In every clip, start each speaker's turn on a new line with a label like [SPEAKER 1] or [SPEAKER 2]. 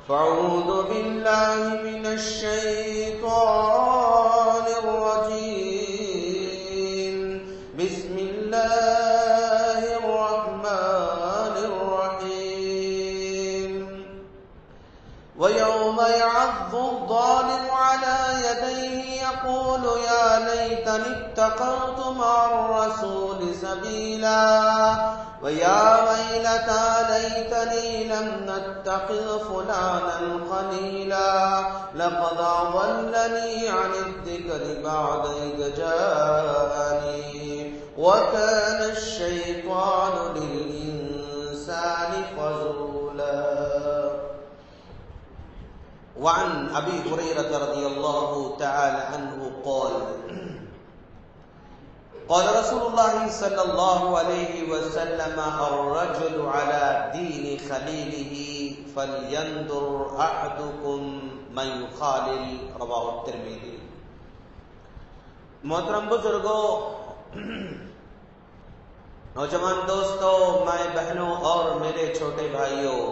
[SPEAKER 1] فاعوذ بالله من الشيطان الرجيم. بسم الله الرحمن الرحيم. ويوم يعض الظالم على يديه يقول يا ليتني اتخذت مع الرسول سبيلا ويا ويلتى ليتني لم أتخذ فلانا خليلا لقد أضلني عن الذكر بعد إذ جاءني وكان الشيطان للإنسان خذولا. وعن أبي هريرة رضي الله تعالى عنه قال قال رسول الله صلى الله عليه وسلم الرجل على دين خليله فلينظر أحدكم من يخالل. رواه الترمذی. محترم بزرگوں، نوجوان دوستوں، مائیں بہنوں اور میرے چھوٹے بھائیوں،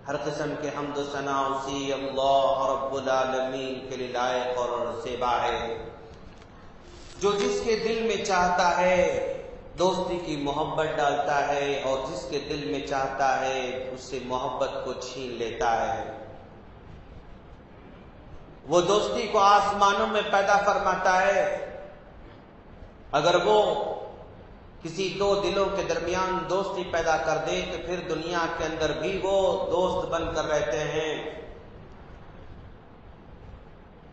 [SPEAKER 1] ہر قسم کے حمد و ثنا اسی اللہ رب العالمین کے لیے لائق اور زیبا ہے جو جس کے دل میں چاہتا ہے دوستی کی محبت ڈالتا ہے اور جس کے دل میں چاہتا ہے اس سے محبت کو چھین لیتا ہے. وہ دوستی کو آسمانوں میں پیدا فرماتا ہے. اگر وہ کسی دو دلوں کے درمیان دوستی پیدا کر دے تو پھر دنیا کے اندر بھی وہ دوست بن کر رہتے ہیں.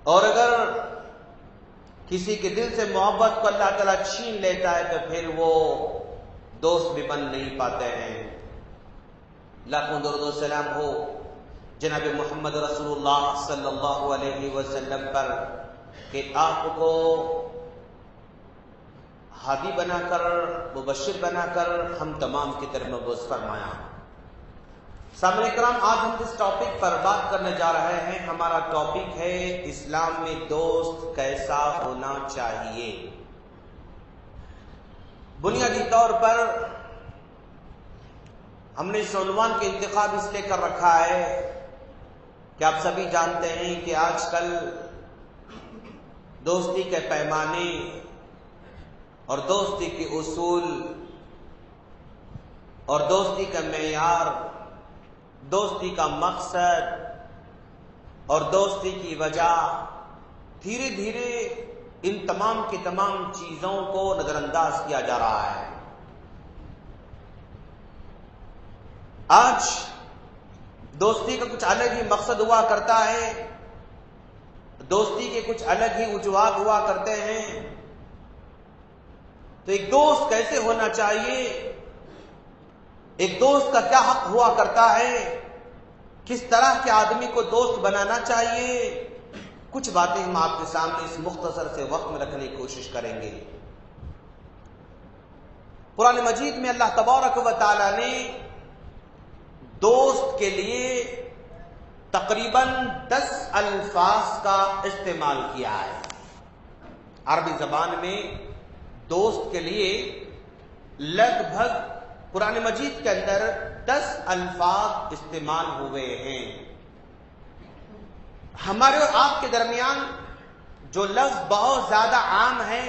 [SPEAKER 1] اور اگر کسی کے دل سے محبت کو اللہ تعالیٰ چھین لیتا ہے تو پھر وہ دوست بھی بن نہیں پاتے ہیں. لاکھوں درود و سلام ہو جناب محمد رسول اللہ صلی اللہ علیہ وسلم پر کہ آپ کو ہادی بنا کر، مبشر بنا کر ہم تمام کی طرف مبعوث فرمایا. سامعین کرام، آج ہم جس ٹاپک پر بات کرنے جا رہے ہیں، ہمارا ٹاپک ہے اسلام میں دوست کیسا ہونا چاہیے. بنیادی طور پر ہم نے اس عنوان کے انتخاب اس لیے کر رکھا ہے کہ آپ سبھی جانتے ہیں کہ آج کل دوستی کے پیمانے اور دوستی کے اصول اور دوستی کا معیار، دوستی کا مقصد اور دوستی کی وجہ دھیرے دھیرے ان تمام کی تمام چیزوں کو نظر انداز کیا جا رہا ہے. آج دوستی کا کچھ الگ ہی مقصد ہوا کرتا ہے، دوستی کے کچھ الگ ہی وجوہات ہوا کرتے ہیں. تو ایک دوست کیسے ہونا چاہیے، ایک دوست کا کیا حق ہوا کرتا ہے، کس طرح کے آدمی کو دوست بنانا چاہیے، کچھ باتیں ہم آپ کے سامنے اس مختصر سے وقت میں رکھنے کی کوشش کریں گے. قرآن مجید میں اللہ تبارک و تعالی نے دوست کے لیے تقریباً 10 الفاظ کا استعمال کیا ہے. عربی زبان میں دوست کے لیے لگ بھگ قرآن مجید کے اندر 10 الفاظ استعمال ہوئے ہیں. ہمارے اور آپ کے درمیان جو لفظ بہت زیادہ عام ہے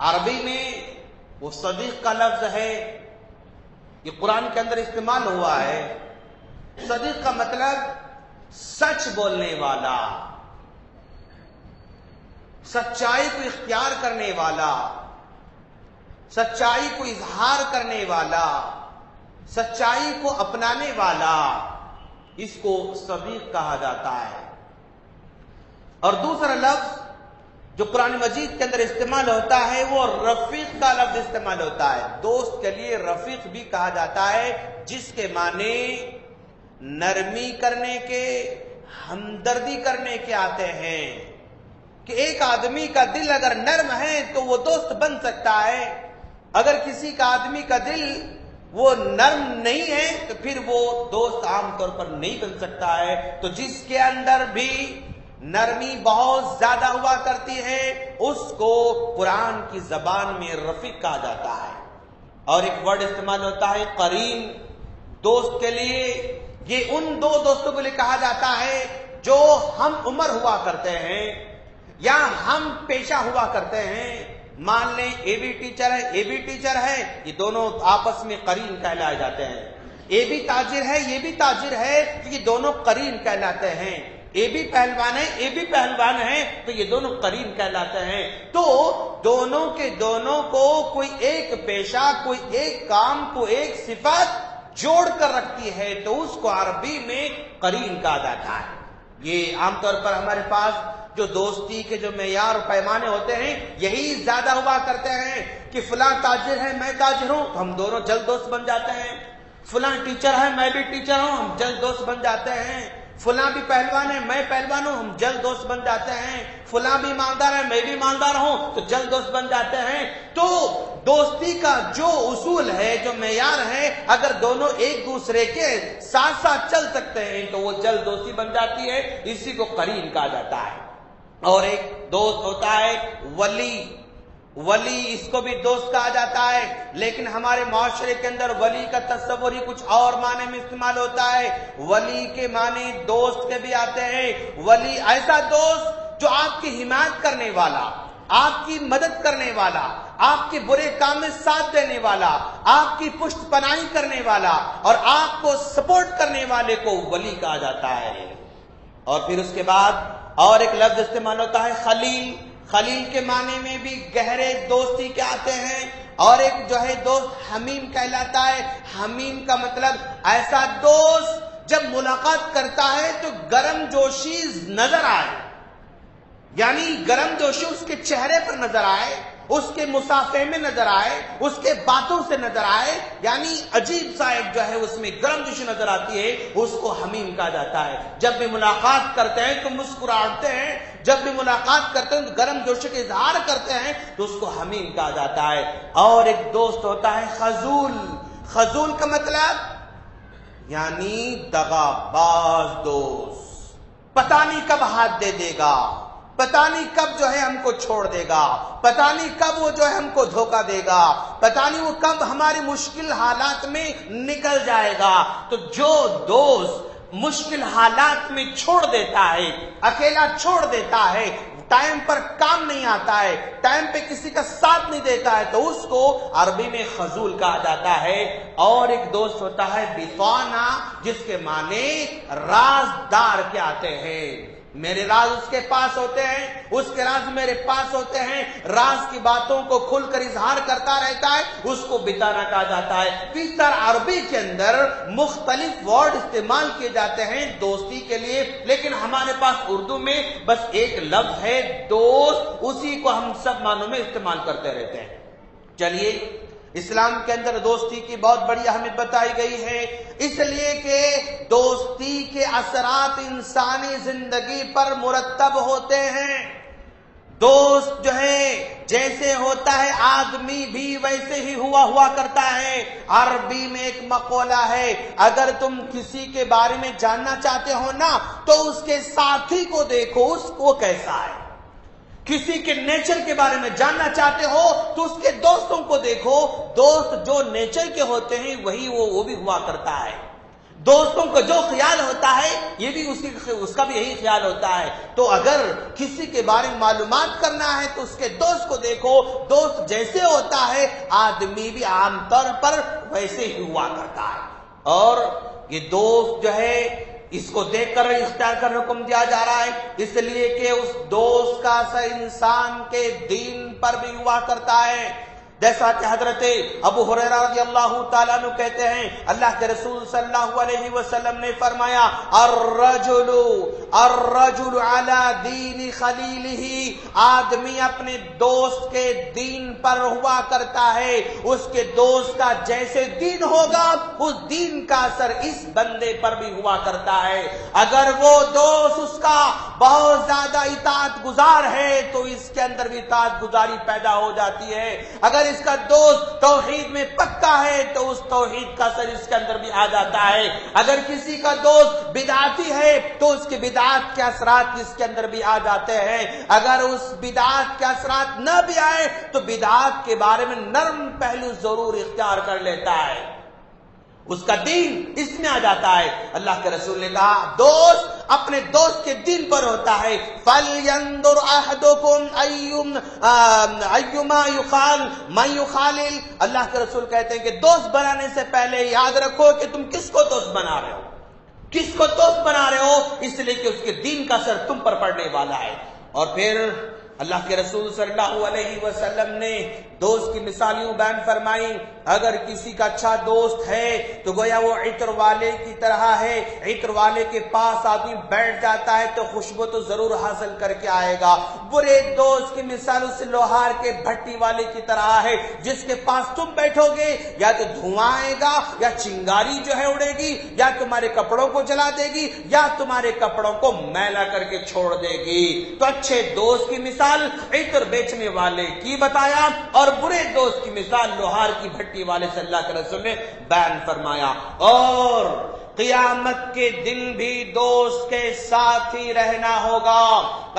[SPEAKER 1] عربی میں وہ صدیق کا لفظ ہے. یہ قرآن کے اندر استعمال ہوا ہے. صدیق کا مطلب سچ بولنے والا، سچائی کو اختیار کرنے والا، سچائی کو اظہار کرنے والا، سچائی کو اپنانے والا، اس کو صدیق کہا جاتا ہے. اور دوسرا لفظ جو قرآن مجید کے اندر استعمال ہوتا ہے وہ رفیق کا لفظ استعمال ہوتا ہے. دوست کے لیے رفیق بھی کہا جاتا ہے جس کے معنی نرمی کرنے کے، ہمدردی کرنے کے آتے ہیں کہ ایک آدمی کا دل اگر نرم ہے تو وہ دوست بن سکتا ہے. اگر کسی کا آدمی کا دل وہ نرم نہیں ہے تو پھر وہ دوست عام طور پر نہیں بن سکتا ہے. تو جس کے اندر بھی نرمی بہت زیادہ ہوا کرتی ہے اس کو قرآن کی زبان میں رفیق کہا جاتا ہے. اور ایک ورڈ استعمال ہوتا ہے قرین، دوست کے لیے یہ ان دو دوستوں کو لیے کہا جاتا ہے جو ہم عمر ہوا کرتے ہیں یا ہم پیشہ ہوا کرتے ہیں. مان لیں اے بی ٹیچر ہے، اے بی ٹیچر ہے، یہ دونوں آپس میں قرین کہلائے جاتے ہیں. اے بی تاجر ہے، یہ بھی تاجر ہے، تو یہ دونوں قرین کہلاتے ہیں. اے بی پہلوان ہے، اے بی پہلوان ہے، تو یہ دونوں قرین کہلاتے ہیں. تو دونوں کے دونوں کو کوئی ایک پیشہ، کوئی ایک کام، کوئی ایک صفت جوڑ کر رکھتی ہے تو اس کو عربی میں قرین کہا جاتا ہے. یہ عام طور پر ہمارے پاس جو دوستی کے جو معیار و پیمانے ہوتے ہیں یہی زیادہ ہوا کرتے ہیں کہ فلاں تاجر ہے، میں تاجر ہوں، تو ہم دونوں جلد دوست بن جاتے ہیں. فلاں ٹیچر ہے، میں بھی ٹیچر ہوں، ہم جلد دوست بن جاتے ہیں. فلاں بھی پہلوان ہے، میں پہلوان ہوں، ہم جلد دوست بن جاتے ہیں. فلاں بھی ایماندار ہے، میں بھی ایماندار ہوں، تو جلد دوست بن جاتے ہیں. تو دوستی کا جو اصول ہے، جو معیار ہے، اگر دونوں ایک دوسرے کے ساتھ ساتھ چل سکتے ہیں تو وہ جلد دوستی بن جاتی ہے. اسی کو قرین کہا جاتا ہے. اور ایک دوست ہوتا ہے ولی. ولی اس کو بھی دوست کہا جاتا ہے، لیکن ہمارے معاشرے کے اندر ولی کا تصور ہی کچھ اور معنی میں استعمال ہوتا ہے. ولی کے معنی دوست کے بھی آتے ہیں. ولی ایسا دوست جو آپ کی حمایت کرنے والا، آپ کی مدد کرنے والا، آپ کے برے کام میں ساتھ دینے والا، آپ کی پشت پناہی کرنے والا اور آپ کو سپورٹ کرنے والے کو ولی کہا جاتا ہے. اور پھر اس کے بعد اور ایک لفظ استعمال ہوتا ہے خلیل. خلیل کے معنی میں بھی گہرے دوستی کے آتے ہیں. اور ایک جو ہے دوست حمیم کہلاتا ہے. حمیم کا مطلب ایسا دوست جب ملاقات کرتا ہے تو گرم جوشی نظر آئے، یعنی گرم جوشی اس کے چہرے پر نظر آئے، اس کے مصافحے میں نظر آئے، اس کے باتوں سے نظر آئے، یعنی عجیب سا ایک جو ہے اس میں گرم جوشی نظر آتی ہے، اس کو حمیم کہا جاتا ہے. جب بھی ملاقات کرتے ہیں تو مسکراتے ہیں، جب بھی ملاقات کرتے ہیں تو گرم جوشی کا اظہار کرتے ہیں، تو اس کو حمیم کہا جاتا ہے. اور ایک دوست ہوتا ہے خذول. خذول کا مطلب یعنی دغاباز دوست. پتہ نہیں کب ہاتھ دے دے گا، پتہ نہیں کب جو ہے ہم کو چھوڑ دے گا، پتہ نہیں کب وہ جو ہے ہم کو دھوکہ دے گا، پتہ نہیں وہ کب ہماری مشکل حالات میں نکل جائے گا. تو جو دوست مشکل حالات میں چھوڑ دیتا ہے، اکیلا چھوڑ دیتا ہے، ٹائم پر کام نہیں آتا ہے، ٹائم پہ کسی کا ساتھ نہیں دیتا ہے، تو اس کو عربی میں خذول کہا جاتا ہے. اور ایک دوست ہوتا ہے بطانہ، جس کے معنی رازدار کے آتے ہیں. میرے راز اس کے پاس ہوتے ہیں، اس کے راز میرے پاس ہوتے ہیں، راز کی باتوں کو کھل کر اظہار کرتا رہتا ہے، اس کو بطانہ کہا جاتا ہے. تیسر عربی کے اندر مختلف ورڈ استعمال کیے جاتے ہیں دوستی کے لیے، لیکن ہمارے پاس اردو میں بس ایک لفظ ہے دوست، اسی کو ہم سب معنوں میں استعمال کرتے رہتے ہیں. چلیے، اسلام کے اندر دوستی کی بہت بڑی اہمیت بتائی گئی ہے، اس لیے کہ دوستی کے اثرات انسانی زندگی پر مرتب ہوتے ہیں. دوست جو ہے جیسے ہوتا ہے آدمی بھی ویسے ہی ہوا کرتا ہے. عربی میں ایک مقولہ ہے، اگر تم کسی کے بارے میں جاننا چاہتے ہو نا تو اس کے ساتھی کو دیکھو، اس کو کیسا ہے. کسی کے نیچر کے بارے میں جاننا چاہتے ہو تو اس کے دوستوں کو دیکھو. دوست جو نیچر کے ہوتے ہیں وہی وہ بھی ہوا کرتا ہے. دوستوں کو جو خیال ہوتا ہے یہ بھی اس کا بھی یہی خیال ہوتا ہے. تو اگر کسی کے بارے میں معلومات کرنا ہے تو اس کے دوست کو دیکھو. دوست جیسے ہوتا ہے آدمی بھی عام طور پر ویسے ہی ہوا کرتا ہے. اور یہ دوست جو ہے اس کو دیکھ کر اختیار کرنے کا حکم دیا جا رہا ہے، اس لیے کہ اس دوست کا اثر انسان کے دین پر بھی ہوا کرتا ہے. جیسا کہ حضرت ابو ہریرہ رضی اللہ تعالیٰ عنہ کہتے ہیں، اللہ کے رسول صلی اللہ علیہ وسلم نے فرمایا الرجل علی دین خلیلہ، آدمی اپنے دوست کے دین پر ہوا کرتا ہے. اس کے دوست کا جیسے دین ہوگا اس دین کا اثر اس بندے پر بھی ہوا کرتا ہے. اگر وہ دوست اس کا بہت زیادہ اطاعت گزار ہے تو اس کے اندر بھی اطاعت گزاری پیدا ہو جاتی ہے. اگر اس کا دوست توحید میں پکا ہے تو اس توحید کا اثر اس کے اندر بھی آ جاتا ہے. اگر کسی کا دوست بدعتی ہے تو اس کے بدعات کے اثرات اس کے اندر بھی آ جاتے ہیں. اگر اس بدعات کے اثرات نہ بھی آئے تو بدعات کے بارے میں نرم پہلو ضرور اختیار کر لیتا ہے. اس کا دین اس میں آ جاتا ہے۔ اللہ کے رسول نے کہا دوست اپنے دوست کے دین پر ہوتا ہے۔ فَلْيَنْظُرْ أَحَدُكُمْ أَيُّمَا مَنْ يُخَالِلْ۔ اللہ کے رسول کہتے ہیں کہ دوست بنانے سے پہلے یاد رکھو کہ تم کس کو دوست بنا رہے ہو، کس کو دوست بنا رہے ہو، اس لیے کہ اس کے دین کا اثر تم پر پڑنے والا ہے۔ اور پھر اللہ کے رسول صلی اللہ علیہ وسلم نے دوست کی مثالیوں بیان فرمائی۔ اگر کسی کا اچھا دوست ہے تو گویا وہ عطر والے کی طرح ہے، عطر والے کے پاس آدمی بیٹھ جاتا ہے تو خوشبو تو ضرور حاصل کر کے آئے گا۔ برے دوست کی مثال اس لوہار کے بھٹی والے کی طرح ہے، جس کے پاس تم بیٹھو گے یا تو دھواں آئے گا یا چنگاری جو ہے اڑے گی، یا تمہارے کپڑوں کو جلا دے گی یا تمہارے کپڑوں کو میلا کر کے چھوڑ دے گی۔ تو اچھے دوست کی مثال عطر بیچنے والے کی بتایا اور برے دوست کی مثال لوہار کی بھٹی والے سے اللہ کے رسول نے بیان فرمایا۔ اور قیامت کے دن بھی دوست کے ساتھ ہی رہنا ہوگا۔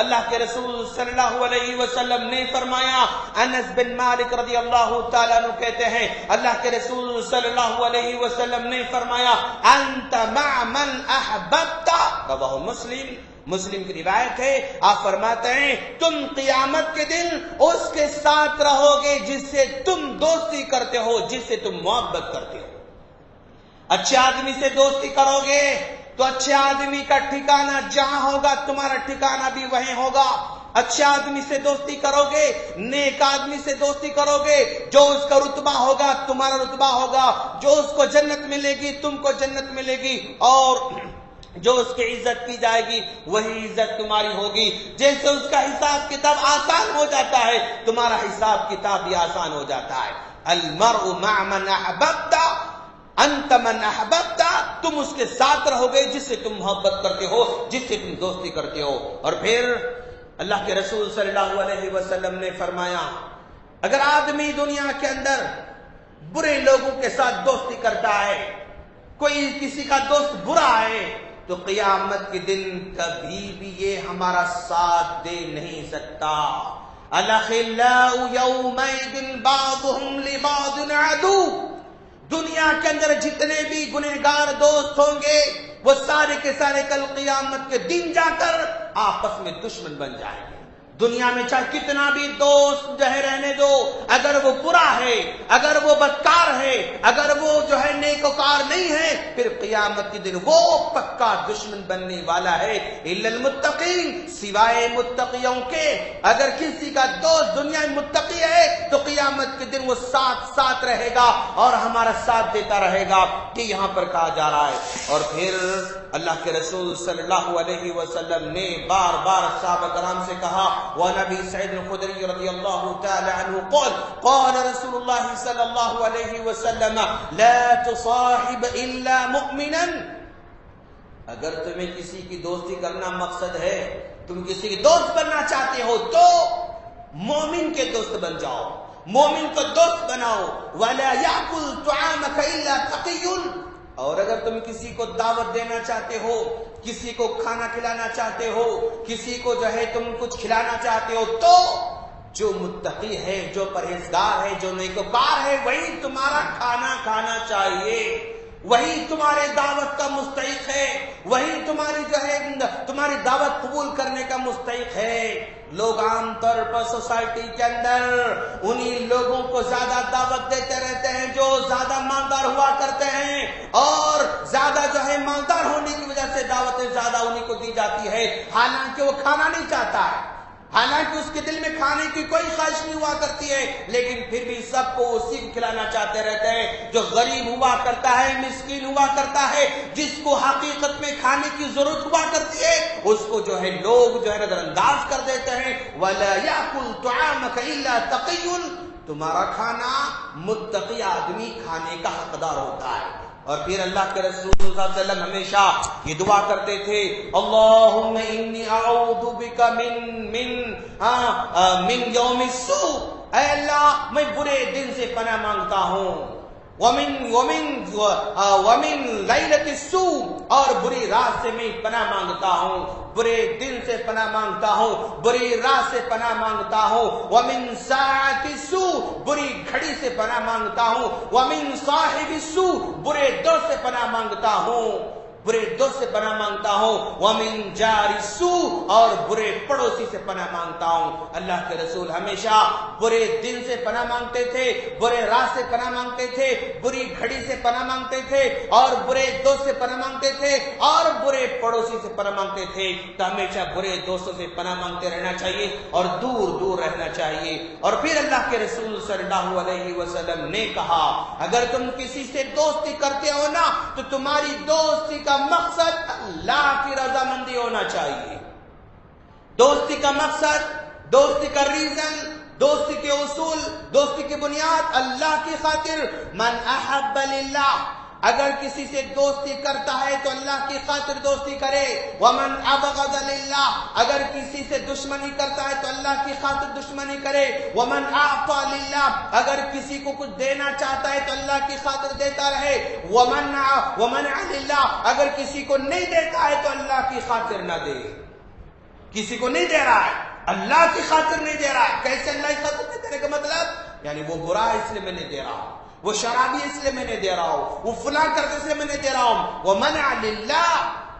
[SPEAKER 1] اللہ کے رسول صلی اللہ علیہ وسلم نے فرمایا، انس بن مالک رضی اللہ تعالیٰ عنہ کہتے ہیں اللہ کے رسول صلی اللہ علیہ وسلم نے فرمایا انت مع من احببت، رواه مسلم کی روایت ہے، آپ فرماتے ہیں تم قیامت کے دن اس کے ساتھ رہو گے جس سے تم دوستی کرتے ہو، جس سے تم محبت کرتے ہو۔ اچھے آدمی سے دوستی کرو گے تو اچھے آدمی کا ٹھکانہ جہاں ہوگا تمہارا ٹھکانہ بھی وہیں ہوگا۔ اچھے آدمی سے دوستی کرو گے، نیک آدمی سے دوستی کرو گے، جو اس کا رتبہ ہوگا تمہارا رتبہ ہوگا، جو اس کو جنت ملے گی تم کو جنت ملے گی، اور جو اس کی عزت کی جائے گی وہی عزت تمہاری ہوگی۔ جیسے اس کا حساب کتاب آسان ہو جاتا ہے تمہارا حساب کتاب بھی آسان ہو جاتا ہے۔ المرء مع من احببت انت من احببت، تم اس کے ساتھ رہو گے جس سے تم محبت کرتے ہو، جس سے تم دوستی کرتے ہو۔ اور پھر اللہ کے رسول صلی اللہ علیہ وسلم نے فرمایا اگر آدمی دنیا کے اندر برے لوگوں کے ساتھ دوستی کرتا ہے، کوئی کسی کا دوست برا ہے، تو قیامت کے دن کبھی بھی یہ ہمارا ساتھ دے نہیں سکتا۔ الاخلاء یومئذ بعضهم لبعض عدو، دنیا کے اندر جتنے بھی گنہگار دوست ہوں گے وہ سارے کے سارے کل قیامت کے دن جا کر آپس میں دشمن بن جائیں گے۔ دنیا میں چاہے کتنا بھی دوست جو ہے رہنے دو، اگر وہ برا ہے، اگر وہ بدکار ہے، اگر وہ جو ہے نیکوکار نہیں ہے، پھر قیامت کے دن وہ پکا دشمن بننے والا ہے۔ الا المتقین، سوائے متقیوں کے۔ اگر کسی کا دوست دنیا میں متقی ہے تو قیامت کے دن وہ ساتھ رہے گا اور ہمارا ساتھ دیتا رہے گا، کہ یہاں پر کہا جا رہا ہے۔ اور پھر اللہ کے رسول صلی اللہ علیہ وسلم نے بار بار صحابہ کرام سے کہا، ونبی سعید الخدری رضی اللہ تعالی عنہ قال رسول اللہ صلی اللہ علیہ وسلم لا تصاحب الا مؤمنا، اگر تمہیں کسی کی دوستی کرنا مقصد ہے، تم کسی کی دوست بننا چاہتے ہو تو مومن کے دوست بن جاؤ، مومن کو دوست بناؤ۔ ولا یاکل طعامک الا تقی، اور اگر تم کسی کو دعوت دینا چاہتے ہو، کسی کو کھانا کھلانا چاہتے ہو، کسی کو جو ہے تم کچھ کھلانا چاہتے ہو، تو جو متقی ہے، جو پرہیزگار ہے، جو نیکوکار ہے، وہی تمہارا کھانا کھانا چاہیے، وہی تمہارے دعوت کا مستحق ہے، وہی تمہاری جو ہے تمہاری دعوت قبول کرنے کا مستحق ہے۔ لوگ عام طور پر سوسائٹی کے اندر انہی لوگوں کو زیادہ دعوت دیتے رہتے ہیں جو زیادہ مالدار ہوا کرتے ہیں، اور زیادہ جو ہے مالدار ہونے کی وجہ سے دعوتیں زیادہ انہی کو دی جاتی ہے، حالانکہ وہ کھانا نہیں چاہتا ہے، حالانکہ اس کے دل میں کھانے کی کوئی خواہش نہیں ہوا کرتی ہے، لیکن پھر بھی سب کو اسی کو کھلانا چاہتے رہتے ہیں۔ جو غریب ہوا کرتا ہے، مسکین ہوا کرتا ہے، جس کو حقیقت میں کھانے کی ضرورت ہوا کرتی ہے، اس کو جو ہے لوگ جو ہے نظر انداز کر دیتے ہیں۔ وَلَا يَأْكُلْ طَعَامَكَ إِلَّا تَقِيٌّ، تمہارا کھانا متقی آدمی کھانے کا حقدار ہوتا ہے۔ اور پھر اللہ کے رسول صلی اللہ علیہ وسلم ہمیشہ یہ دعا کرتے تھے، اللہم انی اعوذ بک من یوم السوء، اے اللہ میں برے دن سے پناہ مانگتا ہوں۔ ومن لیلۃ السوء، اور بری رات سے میں پناہ مانگتا ہوں، برے دن سے پناہ مانگتا ہوں، بری رات سے پناہ مانگتا ہوں، ومن ساعۃ السوء، بری گھڑی سے پناہ مانگتا ہوں، ومن صاحب السوء، برے دوست سے پناہ مانگتا ہوں، برے دوست سے پناہ مانگتا ہوں، ومن جار السوء، اور برے پڑوسی سے پناہ مانگتا ہوں۔ اللہ کے رسول ہمیشہ برے دن سے پناہ مانگتے تھے، برے رات سے پناہ مانگتے تھے، بری گھڑی سے پناہ مانگتے تھے، اور برے دوست سے پناہ مانگتے تھے، اور برے پڑوسی سے پناہ مانگتے تھے۔ تو ہمیشہ برے دوستوں سے پناہ مانگتے رہنا چاہیے اور دور دور رہنا چاہیے۔ اور پھر اللہ کے رسول صلی اللہ علیہ وسلم نے کہا، اگر تم کسی سے دوستی کرتے ہو نا تو تمہاری دوستی کا مقصد اللہ کی رضامندی ہونا چاہیے۔ دوستی کا مقصد، دوستی کا ریزن، دوستی کے اصول، دوستی کی بنیاد اللہ کی خاطر۔ من احب للہ، اگر کسی سے دوستی کرتا ہے تو اللہ کی خاطر دوستی کرے۔ ومن ابغض للہ، اگر کسی سے دشمنی کرتا ہے تو اللہ کی خاطر دشمنی کرے۔ ومن اعطى للہ، اگر کسی کو کچھ دینا چاہتا ہے تو اللہ کی خاطر دیتا رہے۔ ومنع للہ، اگر کسی کو نہیں دیتا ہے تو اللہ کی خاطر نہ دے۔ کسی کو نہیں دے رہا ہے، اللہ کی خاطر نہیں دے رہا ہے۔ کیسے اللہ کی خاطر نہیں دینے کا مطلب؟ یعنی وہ برا ہے اس لیے میں نہیں دے رہا ہوں، وہ شرابی اس لیے میں نہیں دے رہا ہوں، وہ فلاں کرتے اس لیے میں نہیں دے رہا ہوں۔ ومنع للہ،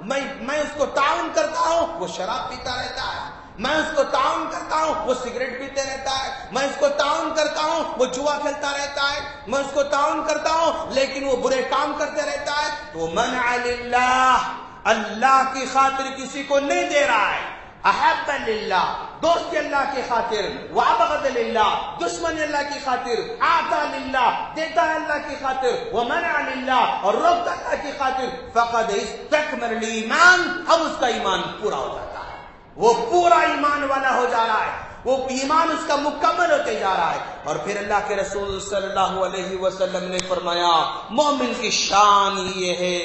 [SPEAKER 1] میں اس کو تعاون کرتا ہوں، وہ شراب پیتا رہتا ہے، میں اس کو تعاون کرتا ہوں، وہ سگریٹ پیتے رہتا ہے، میں اس کو تعاون کرتا ہوں، وہ جوا کھیلتا رہتا ہے، میں اس کو تعاون کرتا ہوں لیکن وہ برے کام کرتے رہتا ہے۔ تو منع للہ، اللہ کی خاطر کسی کو نہیں دے رہا ہے۔ احب للہ، دوستی اللہ کی خاطر، وابغض للہ، دشمنی اللہ کی خاطر، اعطى للہ، دیتا ہے اللہ کی خاطر، ومنع للہ، اور روکتا اللہ کی خاطر، فقد استکمل الایمان، اب اس کا ایمان پورا ہو جاتا ہے، وہ پورا ایمان والا ہو جا رہا ہے، وہ ایمان اس کا مکمل ہوتے جا رہا ہے۔ اور پھر اللہ کے رسول صلی اللہ علیہ وسلم نے فرمایا، مومن کی شان یہ ہے،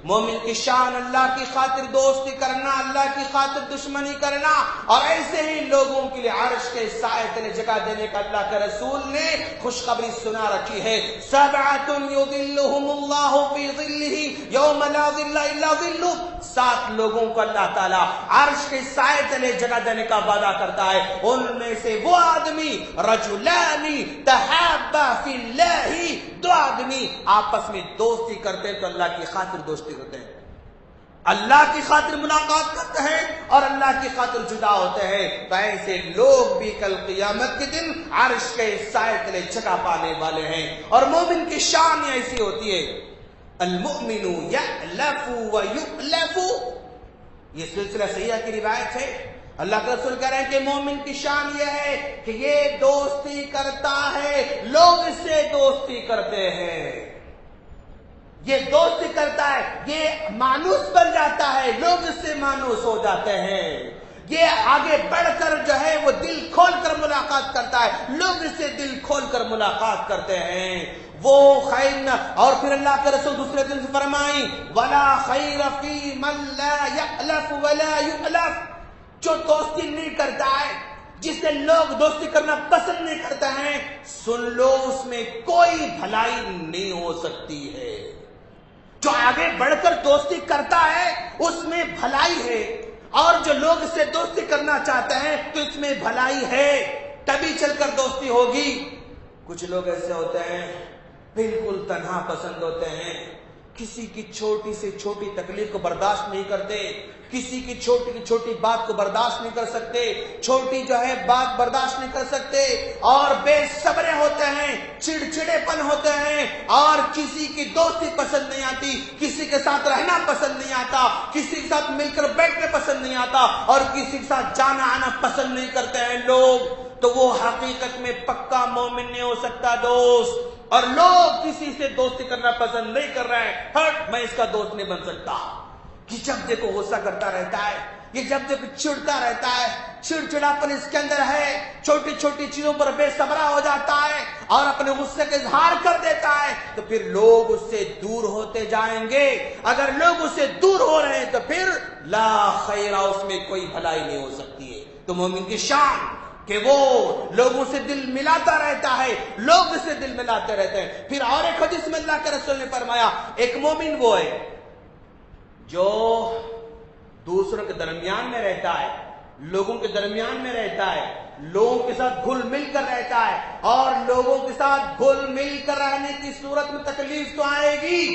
[SPEAKER 1] مومن کی شان اللہ کی خاطر دوستی کرنا، اللہ کی خاطر دشمنی کرنا، اور ایسے ہی لوگوں کے لیے عرش کے سائے تلے جگہ دینے کا اللہ کے رسول نے خوشخبری سنا رکھی ہے۔ سبعۃ یظلھم اللہ فی ظلہ یوم لا ظل الا ظلہ، 7 لوگوں کو اللہ تعالیٰ عرش کے سائے تلے جگہ دینے کا وعدہ کرتا ہے۔ ان میں سے وہ آدمی، رجلان تحابا فی اللہ، 2 آدمی آپس میں دوستی کرتے ہیں تو اللہ کی خاطر دوستی کرتے ہیں، اللہ کی خاطر ملاقات کرتے ہیں اور اللہ کی خاطر جدا ہوتے ہیں، تو ایسے لوگ بھی کل قیامت کے دن عرش کے سائے تلے جگہ پانے والے ہیں۔ اور مومن کی شان ایسی ہوتی ہے، المؤمن یألف ویؤلف، یہ سلسلہ صحیحہ کی روایت ہے۔ اللہ کے رسول کہہ رہے ہیں کہ مومن کی شان یہ ہے کہ یہ دوستی کرتا ہے، لوگ اس سے دوستی کرتے ہیں، یہ دوستی کرتا ہے، یہ مانوس بن جاتا ہے، لوگ اس سے مانوس ہو جاتے ہیں، یہ آگے بڑھ کر جو ہے وہ دل کھول کر ملاقات کرتا ہے، لوگ اس سے دل کھول کر ملاقات کرتے ہیں، وہ خیر نہ۔ اور پھر اللہ کے رسول دوسرے دن سے فرمائیں، وَلَا خَيْرَ فِي مَنْ لَا يَأْلَفُ وَلَا يُؤْلَفُ، جو دوستی نہیں کرتا ہے، جس سے لوگ دوستی کرنا پسند نہیں کرتے ہیں، سن لو اس میں کوئی بھلائی نہیں ہو سکتی ہے۔ جو آگے بڑھ کر دوستی کرتا ہے اس میں بھلائی ہے، اور جو لوگ اس سے دوستی کرنا چاہتے ہیں تو اس میں بھلائی ہے، تبھی چل کر دوستی ہوگی۔ کچھ لوگ ایسے ہوتے ہیں بالکل تنہا پسند ہوتے ہیں، کسی کی چھوٹی سے چھوٹی تکلیف کو برداشت نہیں کرتے، کسی کی چھوٹی بات کو برداشت نہیں کر سکتے، چھوٹی جو ہے بات برداشت نہیں کر سکتے، اور بے صبرے ہوتے ہیں، چڑچڑے پن ہوتے ہیں، اور کسی کی دوستی پسند نہیں آتی، کسی کے ساتھ رہنا پسند نہیں آتا، کسی کے ساتھ مل کر بیٹھنا پسند نہیں آتا، اور کسی کے ساتھ جانا آنا پسند نہیں کرتے ہیں لوگ، تو وہ حقیقت میں پکا مومن نہیں ہو سکتا دوست۔ اور لوگ کسی سے دوستی کرنا پسند نہیں کر رہے ہیں، ہٹ میں اس کا دوست نہیں بن سکتا، کہ جب دیکھو غصہ کرتا رہتا ہے، یہ جب دیکھو چڑتا رہتا ہے، چڑچڑاپن اس کے اندر ہے، چھوٹی چھوٹی چیزوں پر بے صبرا ہو جاتا ہے اور اپنے غصے کا اظہار کر دیتا ہے، تو پھر لوگ اس سے دور ہوتے جائیں گے۔ اگر لوگ اس سے دور ہو رہے ہیں تو پھر لا خیر، اس میں کوئی بھلائی نہیں ہو سکتی ہے۔ تو مومن کی شان کہ وہ لوگوں سے دل ملاتا رہتا ہے، لوگ اسے دل ملاتے رہتے ہیں۔ پھر اور ایک حدیث میں اللہ کے رسول نے فرمایا ایک مومن وہ ہے جو دوسروں کے درمیان میں رہتا ہے، لوگوں کے درمیان میں رہتا ہے، لوگوں کے ساتھ گھل مل کر رہتا ہے، اور لوگوں کے ساتھ گھل مل کر رہنے کی صورت میں تکلیف تو آئے گی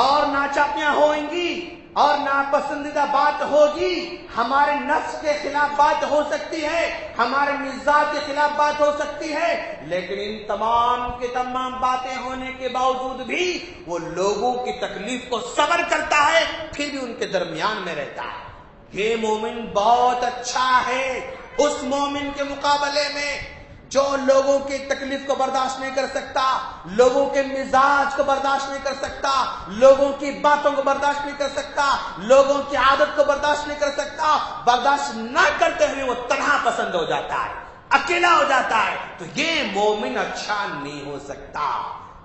[SPEAKER 1] اور ناچاپیاں ہوئیں گی اور ناپسندیدہ بات ہوگی، ہمارے نفس کے خلاف بات ہو سکتی ہے، ہمارے مزاج کے خلاف بات ہو سکتی ہے، لیکن ان تمام کے تمام باتیں ہونے کے باوجود بھی وہ لوگوں کی تکلیف کو صبر کرتا ہے، پھر بھی ان کے درمیان میں رہتا ہے۔ یہ مومن بہت اچھا ہے اس مومن کے مقابلے میں جو لوگوں کی تکلیف کو برداشت نہیں کر سکتا، لوگوں کے مزاج کو برداشت نہیں کر سکتا، لوگوں کی باتوں کو برداشت نہیں کر سکتا، لوگوں کی عادت کو برداشت نہیں کر سکتا۔ برداشت نہ کرتے ہوئے وہ تنہا پسند ہو جاتا ہے، اکیلا ہو جاتا ہے، تو یہ مومن اچھا نہیں ہو سکتا۔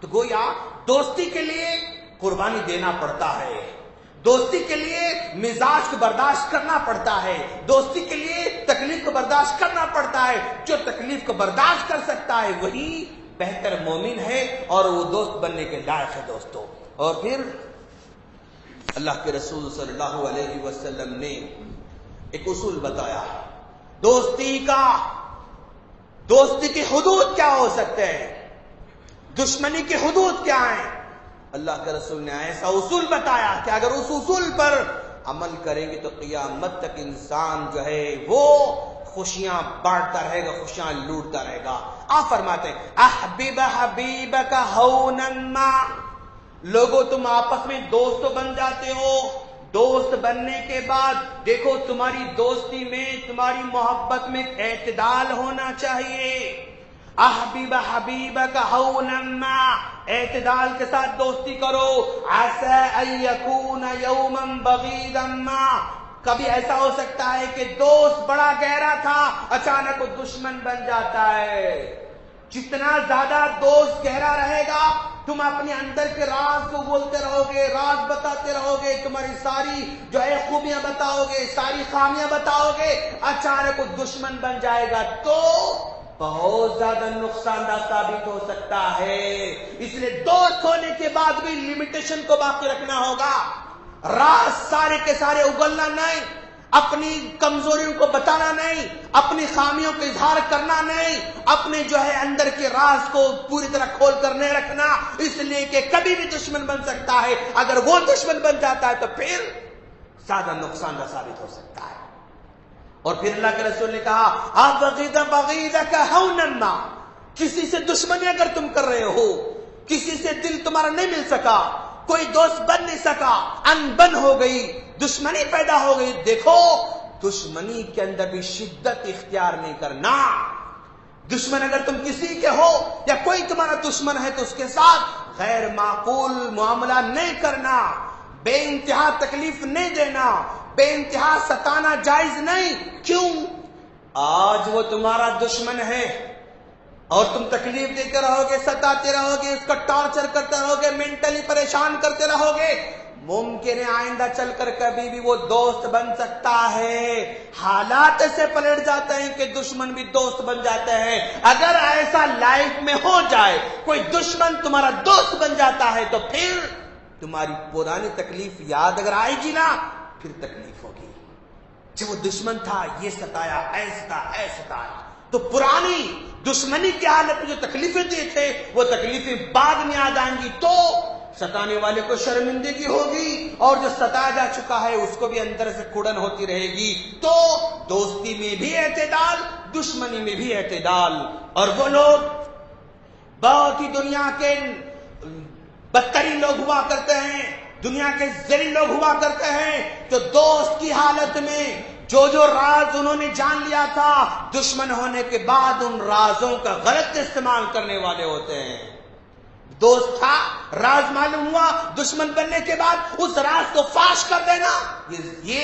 [SPEAKER 1] تو گویا دوستی کے لیے قربانی دینا پڑتا ہے، دوستی کے لیے مزاج کو برداشت کرنا پڑتا ہے، دوستی کے لیے تکلیف کو برداشت کرنا پڑتا ہے۔ جو تکلیف کو برداشت کر سکتا ہے وہی بہتر مومن ہے اور وہ دوست بننے کے لائق ہے دوستوں۔ اور پھر اللہ کے رسول صلی اللہ علیہ وسلم نے ایک اصول بتایا دوستی کا، دوستی کی حدود کیا ہو سکتے ہیں، دشمنی کی حدود کیا ہیں۔ اللہ کے رسول نے ایسا اصول بتایا کہ اگر اس اصول پر عمل کریں گے تو قیامت تک انسان جو ہے وہ خوشیاں بانٹتا رہے گا، خوشیاں لوٹتا رہے گا۔ آپ فرماتے ہیں احبب حبیبک ہونا ما، لوگوں تم آپس میں دوست بن جاتے ہو، دوست بننے کے بعد دیکھو تمہاری دوستی میں، تمہاری محبت میں اعتدال ہونا چاہیے۔ احبب حبیبک ہونا ما، اعتدال کے ساتھ دوستی کرو۔ عسى ان يكون يوما بغيضا ما، کبھی ایسا ہو سکتا ہے کہ دوست بڑا گہرا تھا اچانک وہ دشمن بن جاتا ہے۔ جتنا زیادہ دوست گہرا رہے گا تم اپنے اندر کے راز کو بولتے رہو گے، راز بتاتے رہو گے، تمہاری ساری جو ہے خوبیاں بتاؤ گے، ساری خامیاں بتاؤ گے، اچانک وہ دشمن بن جائے گا تو بہت زیادہ نقصان دہ ثابت ہو سکتا ہے۔ اس لیے دوست ہونے کے بعد بھی لمیٹیشن کو باقی رکھنا ہوگا، راز سارے کے سارے اگلنا نہیں، اپنی کمزوریوں کو بتانا نہیں، اپنی خامیوں کا اظہار کرنا نہیں، اپنے جو ہے اندر کے راز کو پوری طرح کھول کر نہیں رکھنا، اس لیے کہ کبھی بھی دشمن بن سکتا ہے۔ اگر وہ دشمن بن جاتا ہے تو پھر زیادہ نقصان دہ ثابت ہو سکتا ہے۔ اور پھر اللہ کے رسول نے کہا ابغض بغیضک ہونا ما، کسی سے دشمنی اگر تم کر رہے ہو، کسی سے دل تمہارا نہیں مل سکا، کوئی دوست بن نہیں سکا، انبن ہو گئی، دشمنی پیدا ہو گئی، دیکھو دشمنی کے اندر بھی شدت اختیار نہیں کرنا۔ دشمن اگر تم کسی کے ہو یا کوئی تمہارا دشمن ہے تو اس کے ساتھ غیر معقول معاملہ نہیں کرنا، بے انتہا تکلیف نہیں دینا، بے انتہا ستانا جائز نہیں۔ کیوں؟ آج وہ تمہارا دشمن ہے اور تم تکلیف دیتے رہو گے، ستاتے رہو گے، اس کا ٹارچر کرتے رہو گے، مینٹلی پریشان کرتے رہو گے، ممکن ہے آئندہ چل کر کبھی بھی وہ دوست بن سکتا ہے۔ حالات سے پلٹ جاتے ہیں کہ دشمن بھی دوست بن جاتے ہیں۔ اگر ایسا لائف میں ہو جائے، کوئی دشمن تمہارا دوست بن جاتا ہے تو پھر تمہاری پرانی تکلیف یاد اگر آئے گی نا، پھر تکلیف ہوگی۔ جب وہ دشمن تھا یہ ستایا، ایسا تھا، ایسا تھا، تو پرانی دشمنی کی حالت میں جو تکلیفیں دیے تھے وہ تکلیفیں بعد میں یاد آئیں گی تو ستانے والے کو شرمندگی ہوگی، اور جو ستایا جا چکا ہے اس کو بھی اندر سے کڑن ہوتی رہے گی۔ تو دوستی میں بھی اعتدال، دشمنی میں بھی اعتدال۔ اور وہ لوگ بہت ہی دنیا کے بدترین لوگ ہوا کرتے ہیں، دنیا کے ذلیل لوگ ہوا کرتے ہیں، جو دوست کی حالت میں جو راز انہوں نے جان لیا تھا، دشمن ہونے کے بعد ان رازوں کا غلط استعمال کرنے والے ہوتے ہیں۔ دوست تھا، راز معلوم ہوا، دشمن بننے کے بعد اس راز کو فاش کر دینا، یہ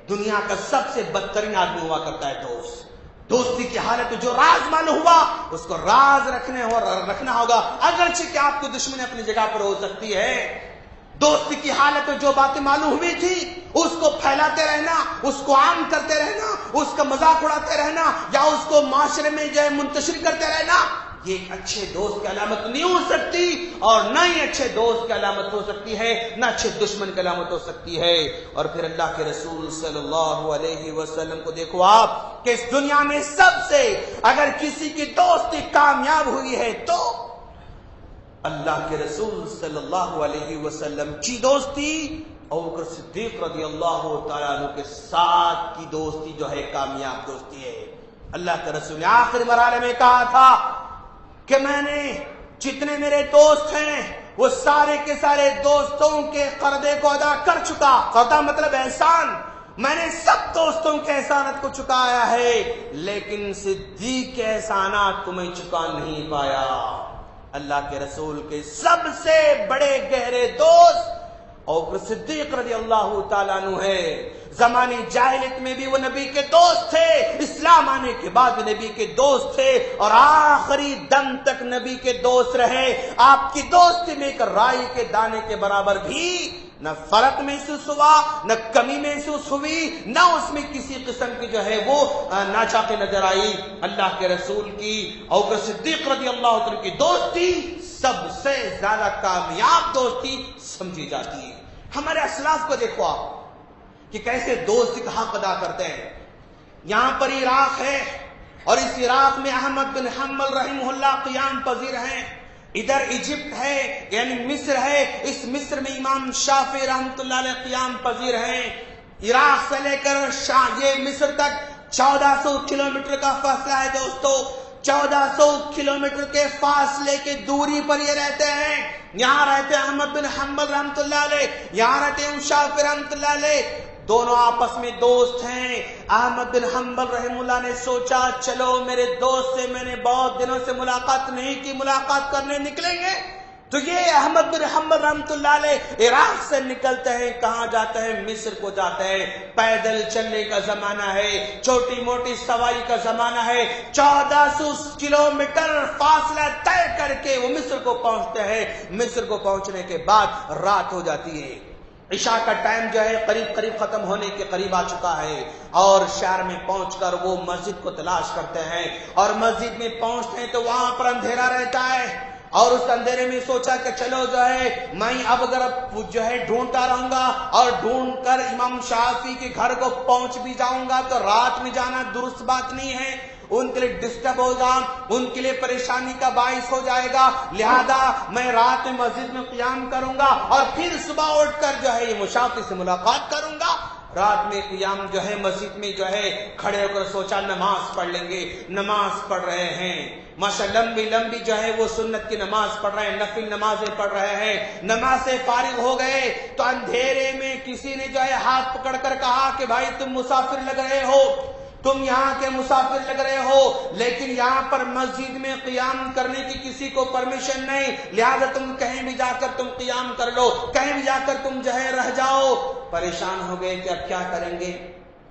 [SPEAKER 1] دنیا کا سب سے بدترین آدمی ہوا کرتا ہے دوست۔ دوستی کی حالت میں جو راز معلوم ہوا اس کو راز رکھنا ہوگا، اگرچہ کہ آپ کی دشمنی اپنی جگہ پر ہو سکتی ہے، دوستی کی حالت میں جو باتیں معلوم ہوئی تھی اس کو پھیلاتے رہنا، اس کو عام کرتے رہنا، اس کا مذاق اڑاتے رہنا یا اس کو معاشرے میں جو ہے منتشر کرتے رہنا، یہ اچھے دوست کی علامت نہیں ہو سکتی، اور نہ ہی اچھے دوست کی علامت ہو سکتی ہے، نہ اچھے دشمن کی علامت ہو سکتی ہے۔ اور پھر اللہ کے رسول صلی اللہ علیہ وسلم کو دیکھو آپ کہ اس دنیا میں سب سے اگر کسی کی دوستی کامیاب ہوئی ہے تو اللہ کے رسول صلی اللہ علیہ وسلم کی دوستی، ابوبکر صدیق رضی اللہ تعالیٰ عنہ کے ساتھ کی دوستی جو ہے کامیاب دوستی ہے۔ اللہ کے رسول نے آخری مرحلے میں کہا تھا کہ میں نے جتنے میرے دوست ہیں وہ سارے کے سارے دوستوں کے قرضے کو ادا کر چکا۔ قرضہ مطلب احسان، میں نے سب دوستوں کے احسانات کو چکایا ہے، لیکن صدیق کے احسانات کو میں چکا نہیں پایا۔ اللہ کے رسول کے سب سے بڑے گہرے دوست اور صدیق رضی اللہ تعالیٰ عنہ ہے۔ زمانے جاہلیت میں بھی وہ نبی کے دوست تھے، اسلام آنے کے بعد بھی نبی کے دوست تھے، اور آخری دم تک نبی کے دوست رہے۔ آپ کی دوستی میں ایک رائی کے دانے کے برابر بھی نہ فرق محسوس ہوا، نہ کمی محسوس ہوئی، نہ اس میں کسی قسم کی جو ہے وہ ناچاقی نظر آئی۔ اللہ کے رسول کی اور صدیق رضی اللہ عنہ کی دوستی سب سے زیادہ کامیاب دوستی سمجھی جاتی ہے۔ ہمارے اسلاف کو دیکھو آپ کہ کیسے دوستی کا حق ادا کرتے ہیں۔ یہاں پر عراق ہے اور اس عراق میں احمد بن حنبل رحمہ اللہ قیام پذیر ہیں، ادھر ایجپٹ ہے یعنی مصر ہے، اس مصر میں امام شافعی رحمۃ اللہ علیہ قیام پذیر ہیں۔ عراق سے لے کر یہ مصر تک 1400 کلومیٹر کا فاصلہ ہے دوستو، 1400 کلومیٹر کے فاصلے کی دوری پر یہ رہتے ہیں۔ یہاں رہتے احمد بن حنبل رحمۃ اللہ علیہ، یہاں رہتے امام شافعی رحمۃ اللہ علیہ، دونوں آپس میں دوست ہیں۔ احمد بن حنبل رحم اللہ نے سوچا چلو میرے دوست سے میں نے بہت دنوں سے ملاقات نہیں کی، ملاقات کرنے نکلیں گے۔ تو یہ احمد بن حنبل رحمۃ اللہ علیہ عراق سے نکلتے ہیں، کہاں جاتے ہیں؟ مصر کو جاتے ہیں۔ پیدل چلنے کا زمانہ ہے، چھوٹی موٹی سواری کا زمانہ ہے، 1400 کلومیٹر فاصلہ طے کر کے وہ مصر کو پہنچتے ہیں۔ مصر کو پہنچنے کے بعد رات ہو جاتی ہے، عشاء کا ٹائم جو ہے قریب ختم ہونے کے قریب آ چکا ہے، اور شہر میں پہنچ کر وہ مسجد کو تلاش کرتے ہیں، اور مسجد میں پہنچتے ہیں تو وہاں پر اندھیرا رہتا ہے، اور اس اندھیرے میں سوچا کہ چلو جو ہے میں اب اگر جو ہے ڈھونڈتا رہوں گا اور ڈھونڈ کر امام شافعی کے گھر کو پہنچ بھی جاؤں گا تو رات میں جانا درست بات نہیں ہے، ان کے لیے ڈسٹرب ہوگا، ان کے لیے پریشانی کا باعث ہو جائے گا، لہذا میں رات میں مسجد میں قیام کروں گا اور پھر صبح اٹھ کر جو ہے یہ شافعی سے ملاقات کروں گا۔ رات میں قیام جو ہے مسجد میں جو ہے کھڑے ہو کر سوچا نماز پڑھ لیں گے، نماز پڑھ رہے ہیں، ماشاء لمبی جو ہے وہ سنت کی نماز پڑھ رہے ہیں، نفل نمازیں پڑھ رہے ہیں، نماز سے فارغ ہو گئے تو اندھیرے میں کسی نے جو ہے ہاتھ پکڑ کر کہا کہ بھائی تم مسافر لگ رہے ہو، تم یہاں کے مسافر لگ رہے ہو، لیکن یہاں پر مسجد میں قیام کرنے کی کسی کو پرمیشن نہیں، لہذا تم کہیں بھی جا کر تم قیام کر لو، کہیں بھی جا کر تم جو ہے رہ جاؤ۔ پریشان ہو گئے کہ اب کیا کریں گے،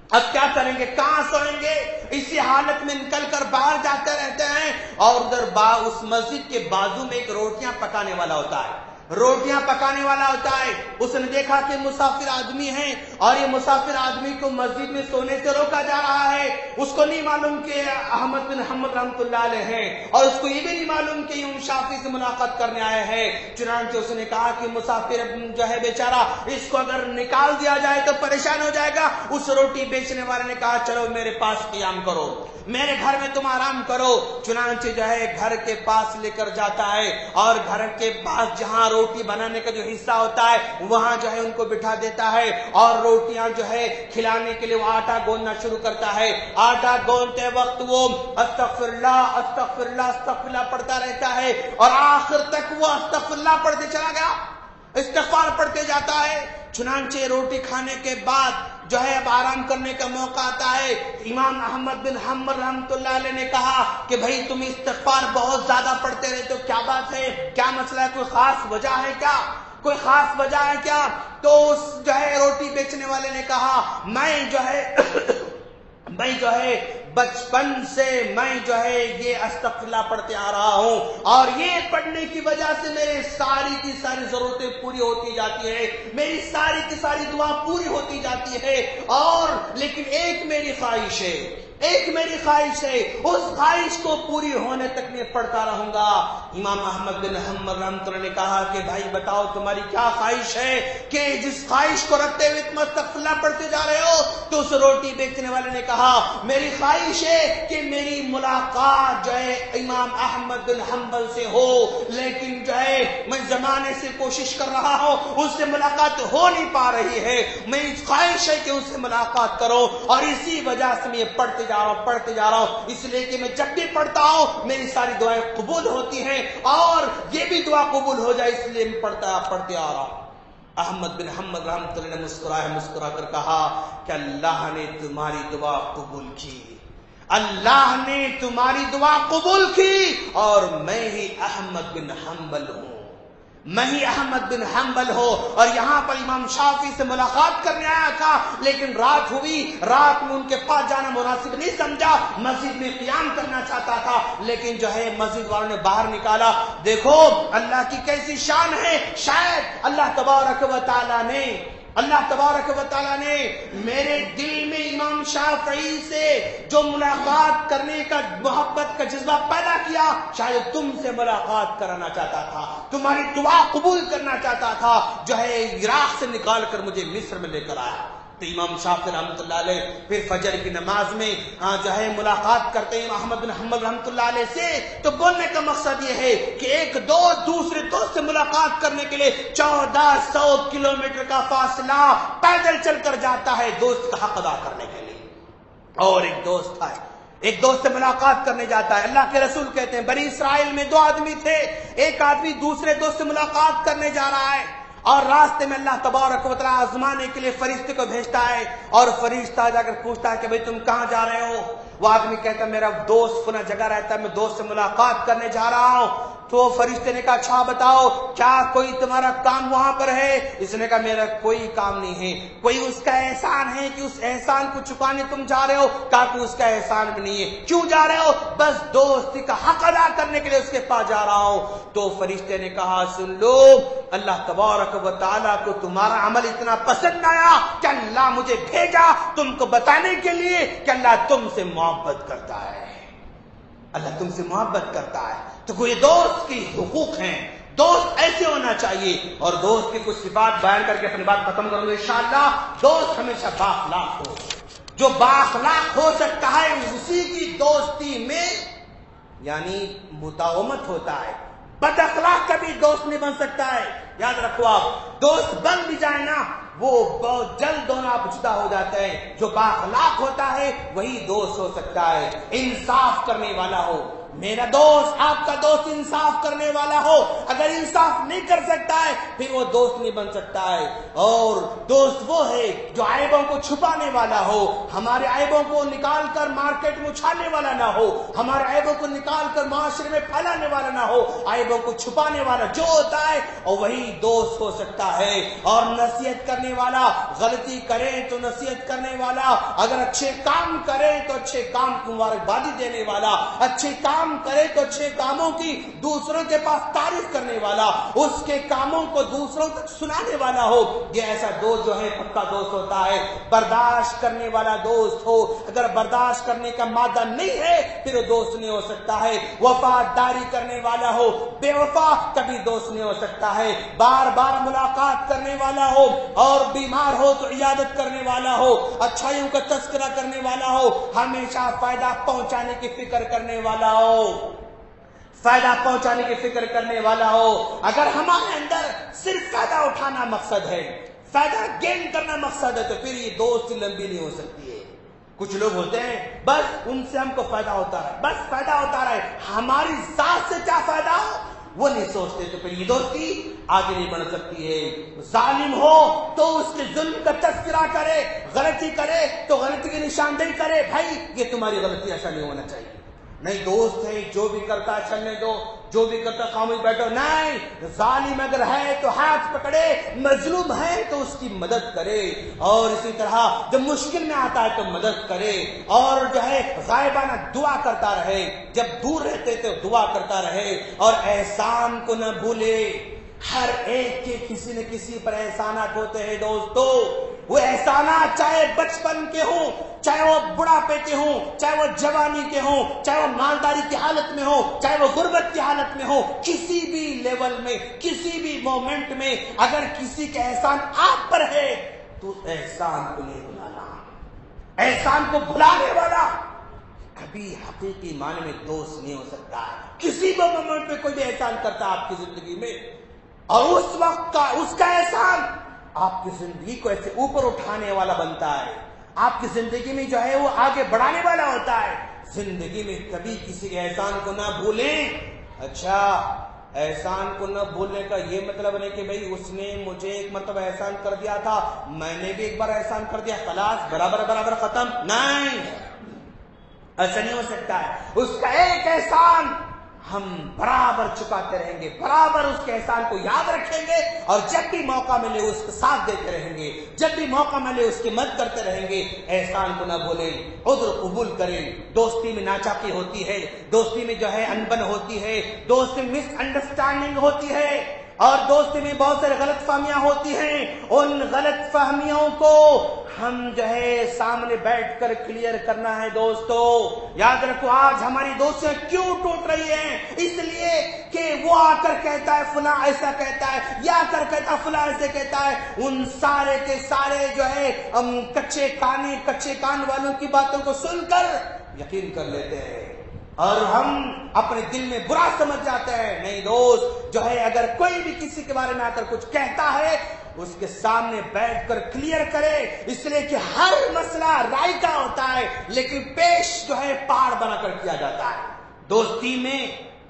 [SPEAKER 1] اب کیا کریں گے، کہاں سوئیں گے؟ اسی حالت میں نکل کر باہر جاتے رہتے ہیں، اور ادھر اس مسجد کے بازو میں ایک روٹیاں پکانے والا ہوتا ہے، روٹیاں پکانے والا ہوتا ہے۔ اس نے دیکھا کہ مسافر آدمی ہیں اور یہ مسافر آدمی کو مسجد میں سونے سے روکا جا رہا ہے، اس کو نہیں معلوم کہ احمد بن حنبل رحمۃ اللہ علیہ ہیں، اور اس کو یہ بھی نہیں معلوم کہ امام شافعی سے ملاقات کرنے آئے ہیں۔ چنانچہ اس نے کہا کہ مسافر جو ہے بیچارہ اس کو اگر نکال دیا جائے تو پریشان ہو جائے گا۔ اس روٹی بیچنے والے نے کہا چلو میرے پاس قیام کرو، میرے گھر میں تم آرام کرو۔ چنانچہ جو ہے گھر کے پاس لے کر جاتا ہے، اور گھر کے پاس جہاں روٹی بنانے کا جو حصہ ہوتا ہے وہاں جو ہے ان کو بٹھا دیتا ہے، اور روٹیاں جو ہے کھلانے کے لیے وہ آٹا گوندنا شروع کرتا ہے۔ آٹا گوندتے وقت وہ استغفر اللہ استغفر اللہ استغفر اللہ پڑھتا رہتا ہے، اور آخر تک وہ استغفر اللہ پڑھتے چلا گیا، استغفار پڑھتے جاتا ہے۔ چنانچہ روٹی کھانے کے بعد جو ہے اب آرام کرنے کا موقع آتا ہے۔ امام احمد بن حنبل رحمۃ اللہ علیہ نے کہا کہ بھائی تم استغفار بہت زیادہ پڑھتے رہتے ہو، کیا بات ہے، کیا مسئلہ ہے، کوئی خاص وجہ ہے کیا، کوئی خاص وجہ ہے کیا؟ تو اس جو ہے روٹی بیچنے والے نے کہا میں جو ہے میں جو ہے بچپن سے میں جو ہے یہ استغفراللہ پڑھتے آ رہا ہوں، اور یہ پڑھنے کی وجہ سے میرے ساری کی ساری ضرورتیں پوری ہوتی جاتی ہے، میری ساری کی ساری دعا پوری ہوتی جاتی ہے، اور لیکن ایک میری خواہش ہے، اس خواہش کو پوری ہونے تک میں پڑھتا رہوں گا۔ امام احمد بن حنبل رحمۃ اللہ نے کہا کہ بھائی بتاؤ تمہاری کیا خواہش ہے کہ جس خواہش کو رکھتے ہوئے تم استغفراللہ پڑھتے جا رہے ہو؟ تو اس روٹی بیچنے والے نے کہا میری خواہش ہے کہ میری ملاقات جو ہے امام احمد بن حنبل سے ہو، لیکن جو ہے میں زمانے سے کوشش کر رہا ہوں، اس سے ملاقات ہو نہیں پا رہی ہے، میں خواہش ہے کہ اس سے ملاقات کرو، اور اسی وجہ سے میں پڑھتے جا رہا ہوں، اس لیے کہ میں جب بھی پڑھتا ہوں میری ساری دعائیں قبول ہوتی ہیں، اور یہ بھی دعا قبول ہو جائے اس لیے میں پڑھتے آ رہا ہوں۔ احمد بن حنبل رحمۃ اللہ نے مسکرا کر کہا کہ اللہ نے تمہاری دعا قبول کی، اللہ نے تمہاری دعا قبول کی، اور میں ہی احمد بن حنبل ہوں، اور یہاں پر امام شافعی سے ملاقات کرنے آیا تھا، لیکن رات ہوئی، رات میں ان کے پاس جانا مناسب نہیں سمجھا، مسجد میں قیام کرنا چاہتا تھا، لیکن جو ہے مسجد والوں نے باہر نکالا۔ دیکھو اللہ کی کیسی شان ہے، شاید اللہ تبارک و تعالی نے میرے دل میں امام شافعی سے جو ملاقات کرنے کا محبت کا جذبہ پیدا کیا، شاید تم سے ملاقات کرانا چاہتا تھا، تمہاری دعا قبول کرنا چاہتا تھا، جو ہے عراق سے نکال کر مجھے مصر میں لے کر آیا۔ تو امام شافعی رحمۃ اللہ علیہ پھر فجر کی نماز میں جو ہے ملاقات کرتے ہیں احمد بن حنبل رحمۃ اللہ علیہ سے، تو بولنے کا مقصد یہ ہے کہ ایک دوست دوسرے دوست سے ملاقات کرنے کے لیے 1400 کلومیٹر کا فاصلہ پیدل چل کر جاتا ہے دوست کا حق ادا کرنے کے لیے، اور ایک دوست سے ملاقات کرنے جاتا ہے۔ اللہ کے رسول کہتے ہیں بنی اسرائیل میں 2 آدمی تھے، ایک آدمی دوسرے دوست سے ملاقات کرنے جا رہا ہے، اور راستے میں اللہ تبارک و تعالی آزمانے کے لیے فرشتے کو بھیجتا ہے، اور فرشتہ جا کر پوچھتا ہے کہ بھئی تم کہاں جا رہے ہو؟ وہ آدمی کہتا ہے میرا دوست فلاں جگہ رہتا ہے، میں دوست سے ملاقات کرنے جا رہا ہوں۔ تو فرشتے نے کہا اچھا بتاؤ کیا کوئی تمہارا کام وہاں پر ہے؟ اس نے کہا میرا کوئی کام نہیں ہے۔ کوئی اس کا احسان ہے کہ اس احسان کو چکانے تم جا رہے ہو؟ کہا کہ اس کا احسان بھی نہیں ہے۔ کیوں جا رہے ہو؟ بس دوستی کا حق ادا کرنے کے لیے اس کے پاس جا رہا ہوں۔ تو فرشتے نے کہا سن لو، اللہ تبارک و تعالیٰ کو تمہارا عمل اتنا پسند آیا کہ اللہ مجھے بھیجا تم کو بتانے کے لیے کہ اللہ تم سے محبت کرتا ہے، اللہ تم سے محبت کرتا ہے۔ تو کوئی دوست کی حقوق ہیں، دوست ایسے ہونا چاہیے، اور دوست کی کچھ صفات بیان کر کے اپنی بات ختم کروں گا انشاءاللہ۔ دوست ہمیشہ بااخلاق ہو، جو بااخلاق ہو سکتا ہے اسی کی دوستی میں یعنی مداومت ہوتا ہے، بد اخلاق کا بھی دوست نہیں بن سکتا ہے۔ یاد رکھو آپ، دوست بن بھی جائے نا وہ بہت جلد دونوں جدا ہو جاتے ہیں، جو بااخلاق ہوتا ہے وہی دوست ہو سکتا ہے، انصاف کرنے والا ہو۔ میرا دوست آپ کا دوست انصاف کرنے والا ہو، اگر انصاف نہیں کر سکتا ہے پھر وہ دوست نہیں بن سکتا ہے۔ اور دوست وہ ہے جو عیبوں کو چھپانے والا ہو، ہمارے عیبوں کو نکال کر مارکیٹ میں اچھالنے والا نہ ہو، ہمارے عیبوں کو نکال کر معاشرے میں پھیلانے والا نہ ہو، عیبوں کو چھپانے والا جو ہوتا ہے اور وہی دوست ہو سکتا ہے۔ اور نصیحت کرنے والا، غلطی کرے تو نصیحت کرنے والا، اگر اچھے کام کرے تو اچھے کام کی مبارکبادی دینے والا، اچھے کام کرے تو اچھے کاموں کی دوسروں کے پاس تعریف کرنے والا، اس کے کاموں کو دوسروں تک سنانے والا ہو، یہ ایسا دوست جو ہے پکا دوست ہوتا ہے۔ برداشت کرنے والا دوست ہو، اگر برداشت کرنے کا مادہ نہیں ہے پھر وہ دوست نہیں ہو سکتا ہے۔ وفاداری کرنے والا ہو، بے وفا کبھی دوست نہیں ہو سکتا ہے۔ بار بار ملاقات کرنے والا ہو، اور بیمار ہو تو عیادت کرنے والا ہو، اچھائیوں کا تذکرہ کرنے والا ہو، ہمیشہ فائدہ پہنچانے کی فکر کرنے والا ہو، فائدہ پہنچانے کی فکر کرنے والا ہو۔ اگر ہمارے اندر صرف فائدہ اٹھانا مقصد ہے، فائدہ گین کرنا مقصد ہے، تو پھر یہ دوستی لمبی نہیں ہو سکتی ہے۔ کچھ لوگ ہوتے ہیں بس ان سے ہم کو فائدہ ہوتا ہے، بس فائدہ ہوتا رہے، ہماری ذات سے کیا فائدہ ہو وہ نہیں سوچتے، تو پھر یہ دوستی آگے نہیں بڑھ سکتی ہے۔ ظالم ہو تو اس کے ظلم کا تذکرہ کرے، غلطی کرے تو غلطی کی نشاندہی کرے، بھائی یہ تمہاری غلطی ایسا نہیں ہونا چاہیے، نہیں دوست ہے جو بھی کرتا ہے چلنے دو، جو بھی کرتا خاموش بیٹھو. نہیں, ظالم اگر ہے تو ہاتھ پکڑے, مظلوم ہے تو اس کی مدد کرے, اور اسی طرح جب مشکل میں آتا ہے تو مدد کرے, اور جو ہے غائبانہ دعا کرتا رہے, جب دور رہتے تو دعا کرتا رہے, اور احسان کو نہ بھولے. ہر ایک کے کسی نہ کسی پر احسانات ہوتے ہیں دوستو. وہ احسانات چاہے بچپن کے ہوں, چاہے وہ بڑھاپے کے ہوں, چاہے وہ جوانی کے ہوں, چاہے وہ مالداری کی حالت میں ہو, چاہے وہ غربت کی حالت میں ہو, کسی بھی لیول میں, کسی بھی مومنٹ میں اگر کسی کا احسان آپ پر ہے تو احسان کو نہیں بھلانا. احسان کو بھلانے والا کبھی حقیقی معنی میں دوست نہیں ہو سکتا. کسی بھی مومنٹ میں کوئی بھی احسان کرتا ہے آپ کی زندگی میں, اور اس وقت کا اس کا احسان آپ کی زندگی کو ایسے اوپر اٹھانے والا بنتا ہے, آپ کی زندگی میں جو ہے وہ آگے بڑھانے والا ہوتا ہے. زندگی میں کبھی کسی کے احسان کو نہ بھولیں. اچھا, احسان کو نہ بھولنے کا یہ مطلب نہیں کہ بھئی اس نے مجھے ایک مرتبہ احسان کر دیا تھا, میں نے بھی ایک بار احسان کر دیا, خلاص برابر برابر ختم. نہیں, ایسا نہیں ہو سکتا ہے. اس کا ایک احسان ہم برابر چکاتے رہیں گے, برابر اس کے احسان کو یاد رکھیں گے, اور جب بھی موقع ملے اس کا ساتھ دیتے رہیں گے, جب بھی موقع ملے اس کی مدد کرتے رہیں گے. احسان کو نہ بھولیں, عذر قبول کریں. دوستی میں ناچاکی ہوتی ہے, دوستی میں جو ہے انبن ہوتی ہے, دوستی میں مس انڈرسٹینڈنگ ہوتی ہے, اور دوستی میں بہت سارے غلط فہمیاں ہوتی ہیں. ان غلط فہمیوں کو ہم جو ہے سامنے بیٹھ کر کلیئر کرنا ہے دوستو. یاد رکھو, آج ہماری دوستیاں کیوں ٹوٹ رہی ہیں؟ اس لیے کہ وہ آ کر کہتا ہے فلاں ایسا کہتا ہے, یا آ کر کہتا ہے فلاں ایسے کہتا ہے. ان سارے کے سارے جو ہے کچے کان والوں کی باتوں کو سن کر یقین کر لیتے ہیں, اور ہم اپنے دل میں برا سمجھ جاتے ہیں. نہیں دوست, جو ہے اگر کوئی بھی کسی کے بارے میں آ کر کچھ کہتا ہے اس کے سامنے بیٹھ کر کلیئر کرے, اس لیے کہ ہر مسئلہ رائے کا ہوتا ہے, لیکن پیش جو ہے پہاڑ بنا کر کیا جاتا ہے. دوستی میں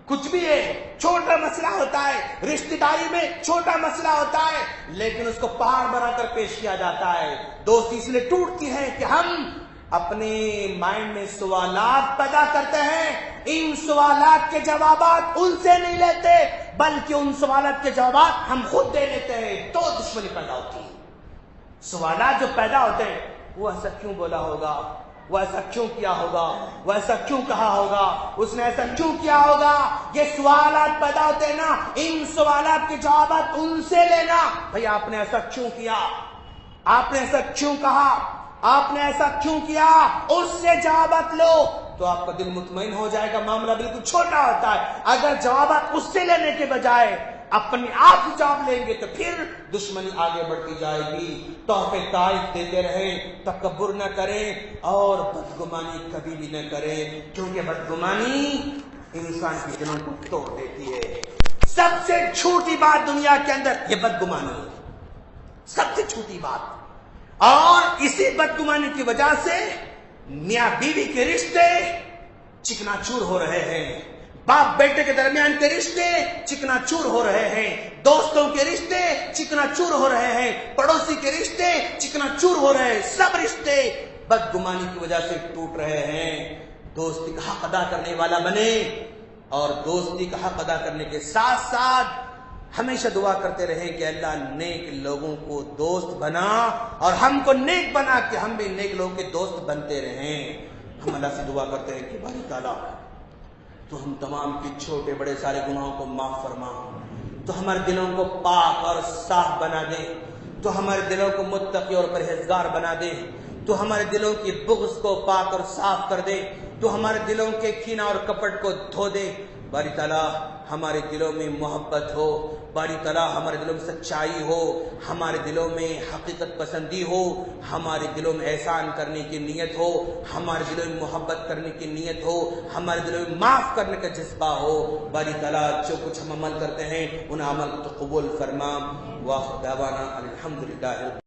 [SPEAKER 1] کچھ بھی ہے, چھوٹا مسئلہ ہوتا ہے, رشتہ داری میں چھوٹا مسئلہ ہوتا ہے, لیکن اس کو پہاڑ بنا کر پیش کیا جاتا ہے. دوستی اس لیے ٹوٹتی ہے کہ ہم اپنے مائنڈ میں سوالات پیدا کرتے ہیں, ان سوالات کے جوابات ان سے نہیں لیتے, بلکہ ان سوالات کے جوابات ہم خود دے لیتے ہیں, تو دشمنی پیدا ہوتی ہے. سوالات جو پیدا ہوتے ہیں, وہ ایسا کیوں بولا ہوگا, وہ ایسا کیوں کیا ہوگا, وہ ایسا کیوں کہا ہوگا, اس نے ایسا کیوں کیا ہوگا, یہ سوالات پیدا ہوتے ہیں نا. ان سوالات کے جوابات ان سے لینا, بھئی آپ نے ایسا کیوں کیا, آپ نے ایسا کیوں کہا, آپ نے ایسا کیوں کیا, اس سے جوابات لو تو آپ کا دل مطمئن ہو جائے گا. معاملہ بالکل چھوٹا ہوتا ہے. اگر جوابات اس سے لینے کے بجائے اپنے آپ ہی جواب لیں گے تو پھر دشمنی آگے بڑھتی جائے گی. تحفے تائید دیتے رہیں, تکبر نہ کریں, اور بدگمانی کبھی بھی نہ کریں, کیونکہ بدگمانی انسان کی دلوں کو توڑ دیتی ہے. سب سے چھوٹی بات دنیا کے اندر یہ بدگمانی ہے, سب سے چھوٹی بات. اور اسی بدگمانی کی وجہ سے میاں بیوی کے رشتے چکنا چور ہو رہے ہیں, باپ بیٹے کے درمیان کے رشتے چکنا چور ہو رہے ہیں, دوستوں کے رشتے چکنا چور ہو رہے ہیں, پڑوسی کے رشتے چکنا چور ہو رہے ہیں. سب رشتے بدگمانی کی وجہ سے ٹوٹ رہے ہیں. دوستی کا حق ادا کرنے والا بنے, اور دوستی کا حق ادا کرنے کے ساتھ ساتھ ہمیشہ دعا کرتے رہے کہ اللہ نیک لوگوں کو دوست بنا, اور ہم کو نیک بنا کہ ہم بھی نیک لوگوں کے دوست بنتے رہیں. ہم اللہ سے دعا کرتے ہیں کہ باری تعالیٰ تو ہم تمام کے چھوٹے بڑے سارے گناہوں کو معاف فرما, تو ہمارے دلوں کو پاک اور صاف بنا دے, تو ہمارے دلوں کو متقی اور پرہیزگار بنا دے, تو ہمارے دلوں کی بغض کو پاک اور صاف کر دے, تو ہمارے دلوں کے کینہ اور کپٹ کو دھو دے. باری تعالیٰ ہمارے دلوں میں محبت ہو, باری تعالیٰ ہمارے دلوں میں سچائی ہو, ہمارے دلوں میں حقیقت پسندی ہو, ہمارے دلوں میں احسان کرنے کی نیت ہو, ہمارے دلوں میں محبت کرنے کی نیت ہو, ہمارے دلوں میں معاف کرنے کا جذبہ ہو. باری تعالیٰ جو کچھ ہم عمل کرتے ہیں ان عمل کو قبول فرما. واخر دعوانا الحمدللہ.